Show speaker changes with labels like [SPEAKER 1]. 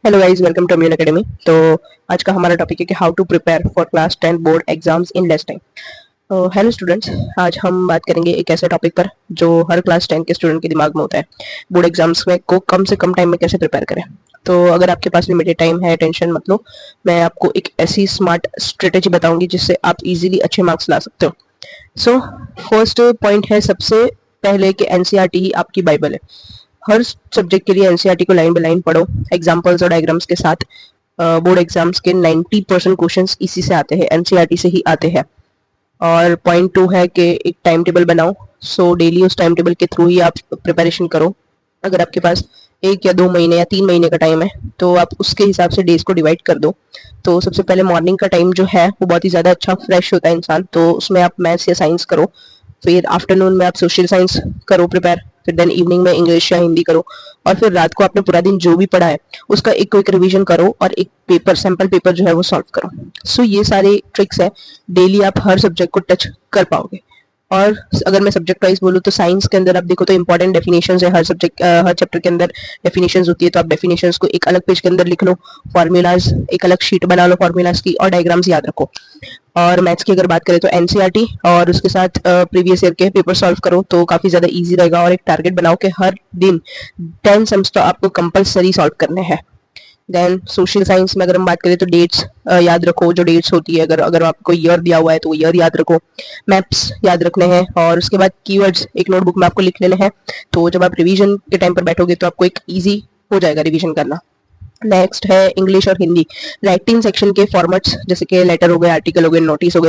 [SPEAKER 1] Hello guys, welcome to अम्यून academy. तो आज का हमारा टॉपिक है कि how to prepare for class 10 board exams in less time. तो हेलो स्टूडेंट्स, आज हम बात करेंगे एक ऐसे टॉपिक पर जो हर क्लास 10 के स्टूडेंट के दिमाग में होता है। बोर्ड एग्जाम्स में को कम से कम टाइम में कैसे प्रिपेयर करें। तो अगर आपके पास लिमिटेड टाइम है, टेंशन मत लो। मैं आपको एक ऐसी स्मार्ट स्ट्रेटेजी बताऊंगी जिससे आप इजीली अच्छे मार्क्स ला सकते हो। सो फर्स्ट पॉइंट है सबसे पहले कि एनसीईआरटी ही आपकी बाइबल है। हर सब्जेक्ट के लिए एनसीईआरटी को लाइन बाय लाइन पढ़ो, एग्जाम्पल्स और डायग्राम्स के साथ। बोर्ड एग्जाम्स के 90% क्वेश्चंस इसी से आते हैं, एनसीईआरटी से ही आते हैं। और पॉइंट 2 है कि एक टाइम टेबल बनाओ। सो डेली उस टाइम टेबल के थ्रू ही आप प्रिपरेशन करो। अगर आपके पास 1 या 2 महीने या 3 महीने का टाइम है तो आप उसके हिसाब से डेज को डिवाइड कर दो। तो सबसे पहले मॉर्निंग का टाइम जो है वो बहुत ही ज़्यादा अच्छा फ्रेश होता है इंसान, तो उसमें आप मैथ्स या साइंस करो। फिर आफ्टरनून में आप सोशल साइंस करो प्रिपेयर। फिर देन इवनिंग में इंग्लिश या हिंदी करो। और फिर रात को आपने पूरा दिन जो भी पढ़ा है उसका एक क्विक रिवीजन करो और एक पेपर सैंपल पेपर जो है वो सॉल्व करो। सो ये सारे ट्रिक्स है, डेली आप हर सब्जेक्ट को टच कर पाओगे। और अगर मैं सब्जेक्ट वाइज बोलूँ तो साइंस के अंदर आप देखो तो इंपॉर्टेंट डेफिनेशंस है, हर सब्जेक्ट हर चैप्टर के अंदर डेफिनेशंस होती है, तो आप डेफिनेशंस को एक अलग पेज के अंदर लिख लो, फॉर्मूलाज एक अलग शीट बना लो फॉर्मूलाज की, और डायग्राम्स याद रखो। और मैथ्स की अगर बात करें तो एनसीईआरटी और उसके साथ प्रीवियस ईयर के पेपर सॉल्व करो तो काफी ज्यादा इजी रहेगा। और एक टारगेट बनाओ कि हर दिन 10 सम्स तो आपको कंपलसरी सॉल्व करने हैं। देन सोशल साइंस में अगर हम बात करें तो डेट्स याद रखो, जो डेट्स होती है, अगर अगर आपको ईयर दिया हुआ है तो वो ईयर याद रखो। मैप्स याद रखने हैं और उसके बाद कीवर्ड्स एक नोटबुक में आपको लिख लेने हैं। तो जब आप रिवीजन के टाइम पर बैठोगे तो आपको एक इजी हो जाएगा रिवीजन करना। नेक्स्ट है इंग्लिश और हिंदी राइटिंग सेक्शन के फॉर्मेट्स, जैसे कि लेटर हो गए, आर्टिकल हो गए, नोटिस हो गए।